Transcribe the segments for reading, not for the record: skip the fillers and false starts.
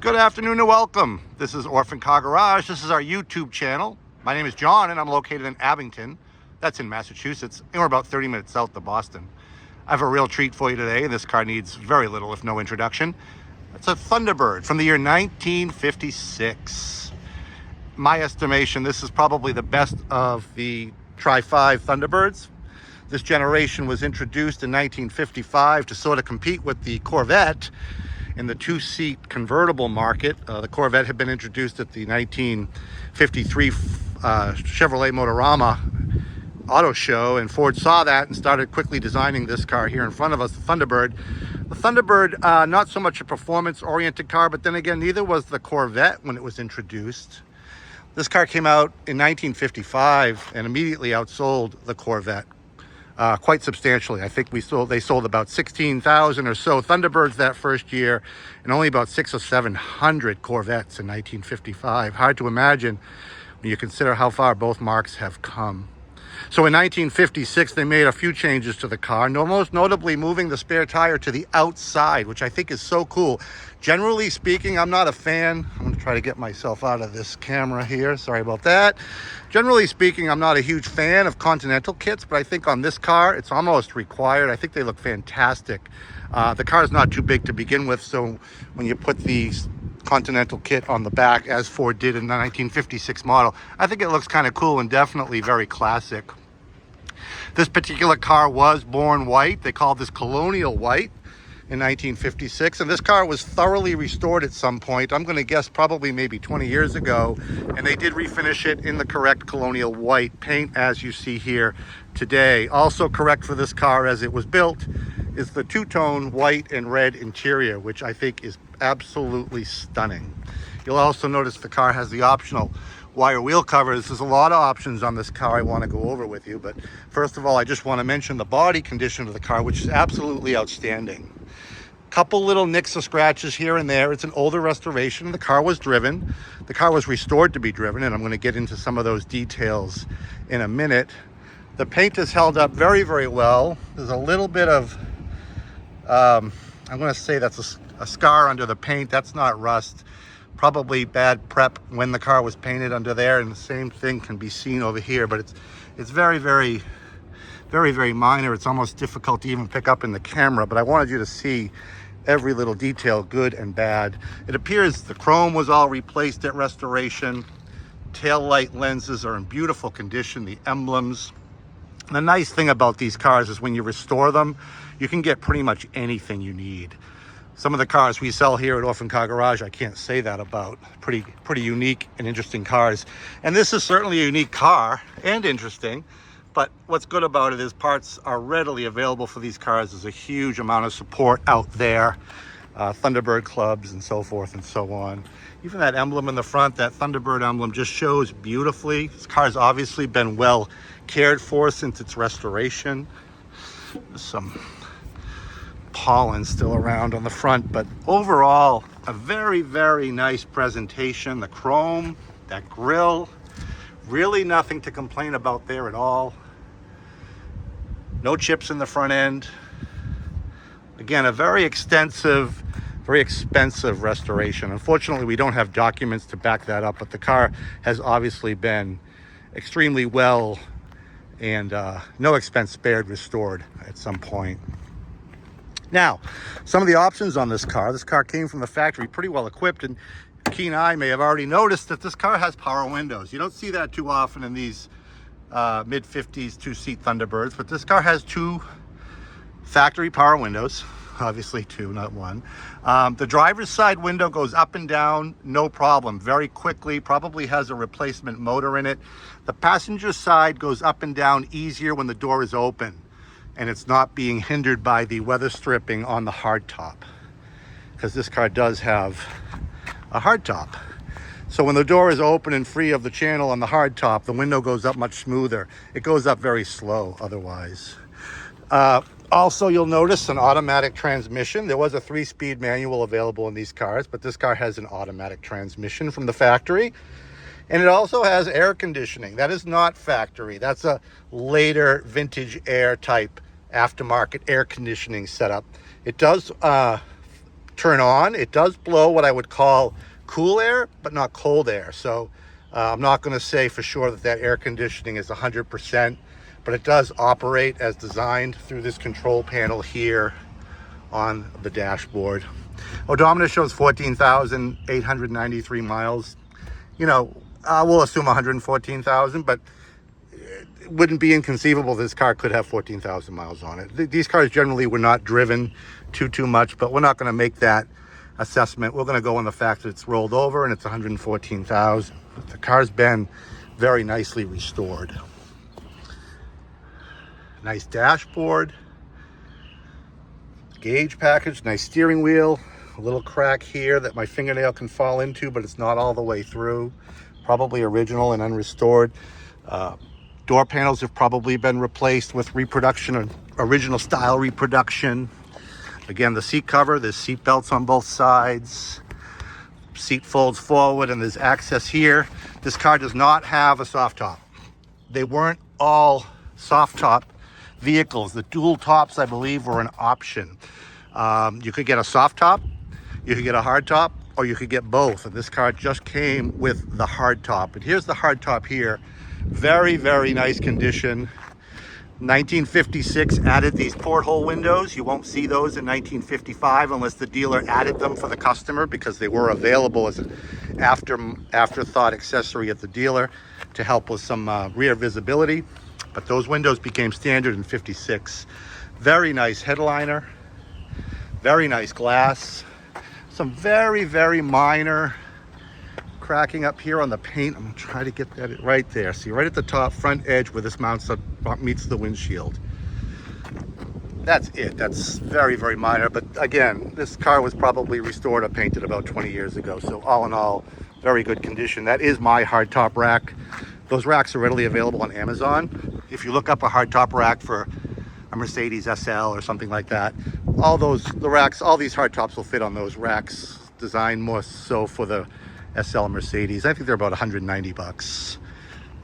Good afternoon and welcome. This is Orphan Car Garage. This is our YouTube channel. My name is John and I'm located in Abington. That's in Massachusetts, and we're about 30 minutes south of Boston. I have a real treat for you today, and this car needs very little, if no introduction. It's a Thunderbird from the year 1956. My estimation, this is probably the best of the Tri-5 Thunderbirds. This generation was introduced in 1955 to sort of compete with the Corvette in the two-seat convertible market. The Corvette had been introduced at the 1953 Chevrolet Motorama auto show, and Ford saw that and started quickly designing this car here in front of us, the Thunderbird. The Thunderbird, not so much a performance-oriented car, but then again, neither was the Corvette when it was introduced. This car came out in 1955 and immediately outsold the Corvette quite substantially. I think they sold about 16,000 or so Thunderbirds that first year, and only about 600 or 700 Corvettes in 1955. Hard to imagine when you consider how far both marques have come. So in 1956, they made a few changes to the car, most notably moving the spare tire to the outside, which I think is so cool. Generally speaking, I'm not a fan. I'm going to try to get myself out of this camera here. Sorry about that. Generally speaking, I'm not a huge fan of Continental kits, but I think on this car, it's almost required. I think they look fantastic. The car is not too big to begin with, so when you put the Continental kit on the back, as Ford did in the 1956 model, I think it looks kind of cool and definitely very classic. This particular car was born white. They called this Colonial White in 1956, and this car was thoroughly restored at some point. I'm going to guess probably maybe 20 years ago, and they did refinish it in the correct Colonial White paint as you see here today. Also correct for this car as it was built is the two-tone white and red interior, which I think is absolutely stunning. You'll also notice the car has the optional wire wheel covers. There's a lot of options on this car I want to go over with you, but first of all, I just want to mention the body condition of the car, which is absolutely outstanding. Couple little nicks or scratches here and there. It's an older restoration. The car was driven. The car was restored to be driven, and I'm going to get into some of those details in a minute. The paint is held up very, very well. There's a little bit of, I'm going to say that's a scar under the paint. That's not rust. Probably bad prep when the car was painted under there, and the same thing can be seen over here, but it's very, very, very, very minor. It's almost difficult to even pick up in the camera, but I wanted you to see every little detail, good and bad. It appears the chrome was all replaced at restoration. Tail light lenses are in beautiful condition. The emblems. The nice thing about these cars is when you restore them, you can get pretty much anything you need. Some of the cars we sell here at Orphan Car Garage, I can't say that about. Pretty unique and interesting cars. And this is certainly a unique car and interesting. But what's good about it is parts are readily available for these cars. There's a huge amount of support out there. Thunderbird clubs and so forth and so on. Even that emblem in the front, that Thunderbird emblem, just shows beautifully. This car's obviously been well cared for since its restoration. There's some pollen still around on the front, but overall, a very, very nice presentation. The chrome, that grille, really nothing to complain about there at all. No chips in the front end. Again, a very extensive, very expensive restoration. Unfortunately, we don't have documents to back that up, but the car has obviously been extremely well and no expense spared restored at some point. Now, some of the options on this car came from the factory pretty well equipped, and a keen eye may have already noticed that this car has power windows. You don't see that too often in these mid-50s two-seat Thunderbirds, but this car has two factory power windows, obviously two, not one. The driver's side window goes up and down, no problem, very quickly, probably has a replacement motor in it. The passenger side goes up and down easier when the door is open, and it's not being hindered by the weather stripping on the hardtop, because this car does have a hardtop. So when the door is open and free of the channel on the hardtop, the window goes up much smoother. It goes up very slow otherwise. Also, you'll notice an automatic transmission. There was a 3-speed manual available in these cars, but this car has an automatic transmission from the factory. And it also has air conditioning. That is not factory. That's a later vintage air type aftermarket air conditioning setup. It does turn on. It does blow what I would call cool air, but not cold air. So I'm not going to say for sure that air conditioning is 100%, but it does operate as designed through this control panel here on the dashboard. Odometer shows 14,893 miles. You know, we'll assume 114,000, but it wouldn't be inconceivable this car could have 14,000 miles on it. These cars generally were not driven too much, but we're not going to make that assessment. We're going to go on the fact that it's rolled over and it's 114,000. The car's been very nicely restored. Nice dashboard, gauge package, nice steering wheel, a little crack here that my fingernail can fall into, but it's not all the way through. Probably original and unrestored. Door panels have probably been replaced with reproduction or original style reproduction. Again, the seat cover, there's seat belts on both sides. Seat folds forward and there's access here. This car does not have a soft top. They weren't all soft top vehicles. The dual tops, I believe, were an option. You could get a soft top, you could get a hard top, or you could get both. And this car just came with the hard top. And here's the hard top here. Very, very nice condition. 1956 added these porthole windows. You won't see those in 1955 unless the dealer added them for the customer, because they were available as an afterthought accessory at the dealer to help with some rear visibility. But those windows became standard in 56. Very nice headliner, very nice glass. Some very, very minor cracking up here on the paint. I'm gonna try to get that right there. See, right at the top front edge where this mounts up, meets the windshield. That's it. That's very, very minor. But again, this car was probably restored or painted about 20 years ago. So all in all, very good condition. That is my hardtop rack. Those racks are readily available on Amazon. If you look up a hardtop rack for a Mercedes SL or something like that, all these hardtops will fit on those racks, designed more so for the SL Mercedes. I think they're about 190 bucks.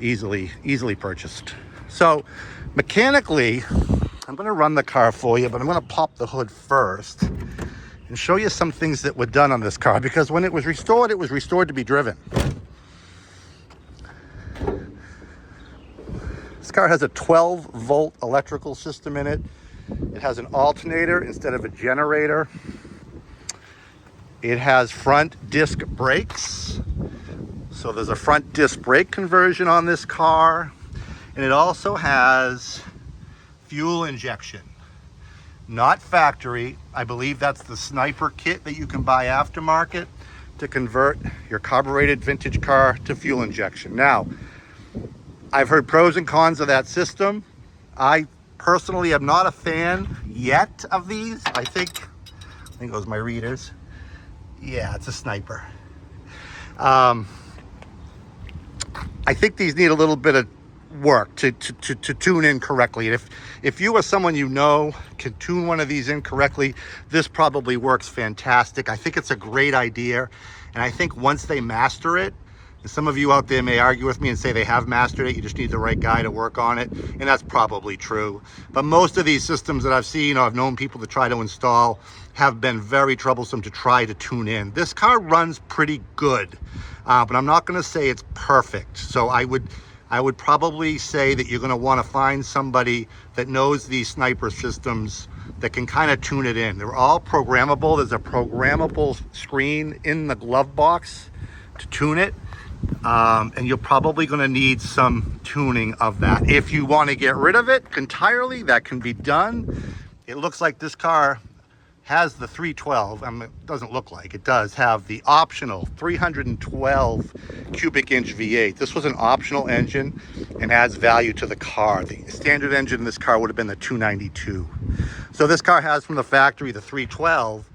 Easily purchased. So mechanically, I'm going to run the car for you, but I'm going to pop the hood first and show you some things that were done on this car, because when it was restored to be driven. This car has a 12-volt electrical system in it. It has an alternator instead of a generator. It has front disc brakes. So there's a front disc brake conversion on this car. And it also has fuel injection. Not factory. I believe that's the Sniper kit that you can buy aftermarket to convert your carbureted vintage car to fuel injection. Now, I've heard pros and cons of that system. I personally am not a fan yet of these. I think those are my readers. Yeah, it's a Sniper. I think these need a little bit of work to tune in correctly. And if you or someone you know can tune one of these in correctly, this probably works fantastic. I think it's a great idea. And I think once they master it, and some of you out there may argue with me and say they have mastered it, you just need the right guy to work on it, and that's probably true. But most of these systems that I've seen or I've known people to try to install have been very troublesome to try to tune in. This car runs pretty good, but I'm not going to say it's perfect. So I would probably say that you're going to want to find somebody that knows these Sniper systems that can kind of tune it in. They're all programmable. There's a programmable screen in the glove box to tune it. And you're probably going to need some tuning of that. If you want to get rid of it entirely, that can be done. It looks like this car has the 312. It doesn't look like it does have the optional 312 cubic inch V8. This was an optional engine and adds value to the car. The standard engine in this car would have been the 292. So this car has from the factory the 312,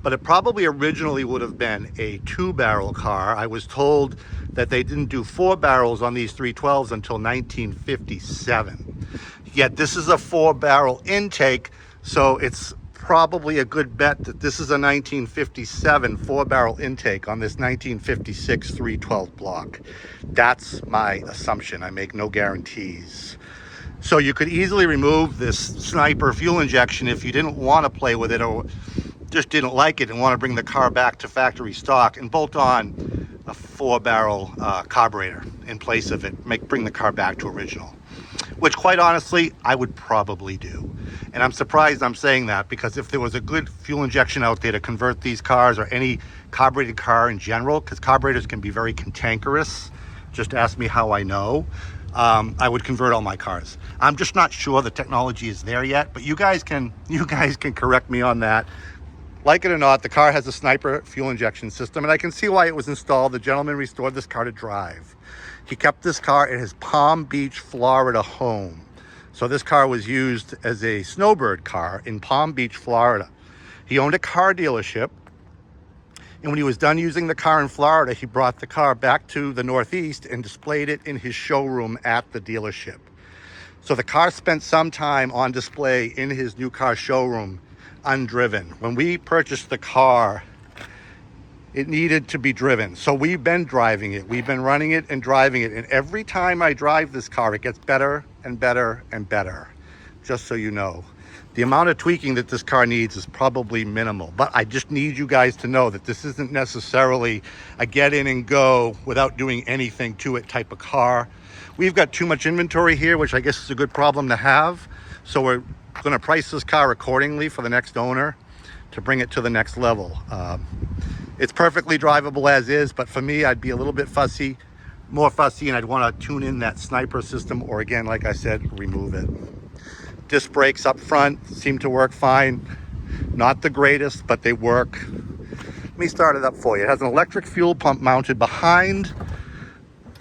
but it probably originally would have been a 2-barrel car. I was told that they didn't do 4 barrels on these 312s until 1957. Yet this is a 4-barrel intake, so it's probably a good bet that this is a 1957 4-barrel intake on this 1956 312 block. That's my assumption. I make no guarantees. So you could easily remove this Sniper fuel injection if you didn't want to play with it, or just didn't like it and want to bring the car back to factory stock and bolt on a 4-barrel carburetor in place of it, bring the car back to original, which quite honestly I would probably do. And I'm surprised I'm saying that, because if there was a good fuel injection out there to convert these cars, or any carbureted car in general, because carburetors can be very cantankerous, just ask me how I know, I would convert all my cars. I'm just not sure the technology is there yet, but you guys can correct me on that. Like it or not, the car has a Sniper fuel injection system, and I can see why it was installed. The gentleman restored this car to drive. He kept this car at his Palm Beach, Florida home. So this car was used as a snowbird car in Palm Beach, Florida. He owned a car dealership, and when he was done using the car in Florida, he brought the car back to the Northeast and displayed it in his showroom at the dealership. So the car spent some time on display in his new car showroom, undriven. When we purchased the car, it needed to be driven. So we've been driving it. We've been running it and driving it. And every time I drive this car, it gets better and better and better. Just so you know. The amount of tweaking that this car needs is probably minimal. But I just need you guys to know that this isn't necessarily a get in and go without doing anything to it type of car. We've got too much inventory here, which I guess is a good problem to have. So we're going to price this car accordingly for the next owner to bring it to the next level. It's perfectly drivable as is, but for me, I'd be a little bit more fussy, and I'd want to tune in that Sniper system, or again, like I said, remove it. Disc brakes up front seem to work fine. Not the greatest, but they work. Let me start it up for you. It has an electric fuel pump mounted behind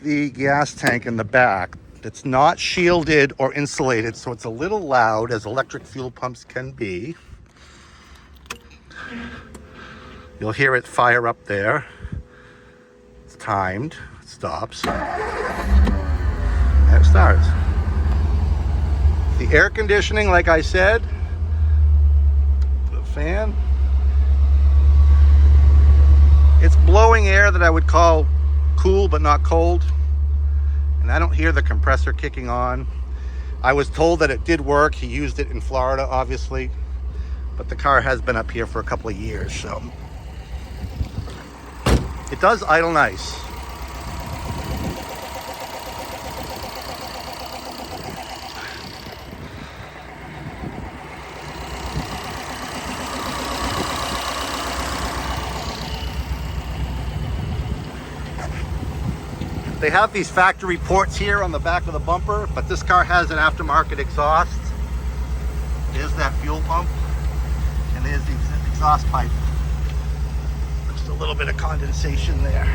the gas tank in the back. It's not shielded or insulated, so it's a little loud, as electric fuel pumps can be. You'll hear it fire up there. It's timed. It stops. And it starts. The air conditioning, like I said, the fan, it's blowing air that I would call cool but not cold. And I don't hear the compressor kicking on. I was told that it did work. He used it in Florida, obviously, but the car has been up here for a couple of years, so it does idle nice. They have these factory ports here on the back of the bumper, but this car has an aftermarket exhaust. There's that fuel pump, and there's the exhaust pipe. Just a little bit of condensation there.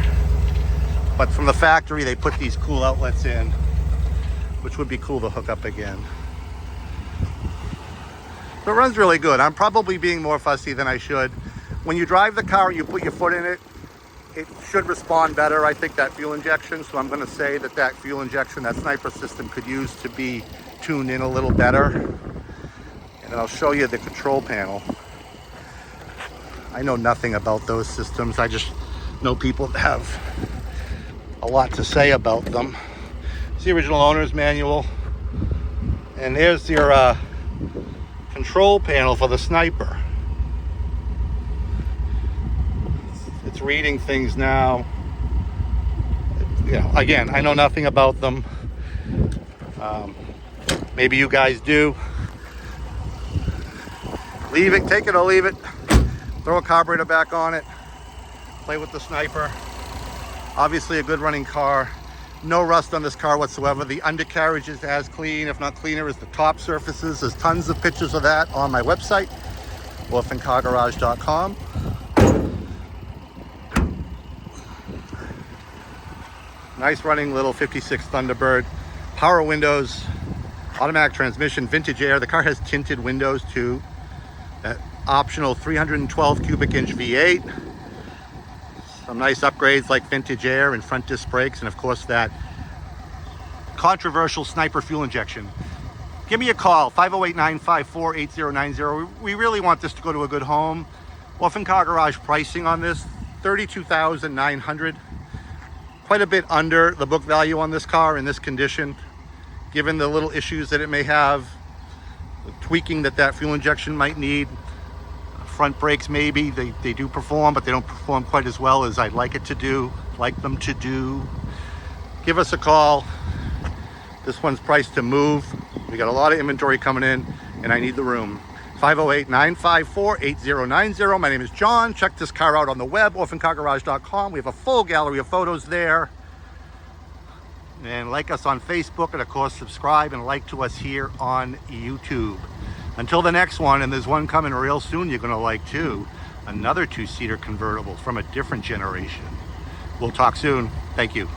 But from the factory, they put these cool outlets in, which would be cool to hook up again. So it runs really good. I'm probably being more fussy than I should. When you drive the car, you put your foot in it, it should respond better, I think, that fuel injection. So I'm going to say that that fuel injection, that Sniper system, could use to be tuned in a little better. And then I'll show you the control panel. I know nothing about those systems. I just know people that have a lot to say about them. It's the original owner's manual. And there's your control panel for the Sniper. It's reading things now. You know, again, I know nothing about them. Maybe you guys do. Leave it, take it or leave it. Throw a carburetor back on it. Play with the Sniper. Obviously a good running car. No rust on this car whatsoever. The undercarriage is as clean, if not cleaner, as the top surfaces. There's tons of pictures of that on my website, orphancargarage.com. Nice running little 56 Thunderbird. Power windows, automatic transmission, vintage air. The car has tinted windows too. Optional 312 cubic inch V8. Some nice upgrades like vintage air and front disc brakes, and of course that controversial Sniper fuel injection. Give me a call, 508-954-8090. We really want this to go to a good home. Orphan Car Garage pricing on this, $32,900. Quite a bit under the book value on this car in this condition, given the little issues that it may have, the tweaking that that fuel injection might need. front brakes maybe, they do perform, but they don't perform quite as well as I'd like them to do. Give us a call. This one's priced to move. We got a lot of inventory coming in, and I need the room. 508-954-8090. My name is John. Check this car out on the web, orphancargarage.com. We have a full gallery of photos there. And like us on Facebook, and of course subscribe and like to us here on YouTube. Until the next one, and there's one coming real soon you're going to like too. Another two-seater convertible from a different generation. We'll talk soon. Thank you.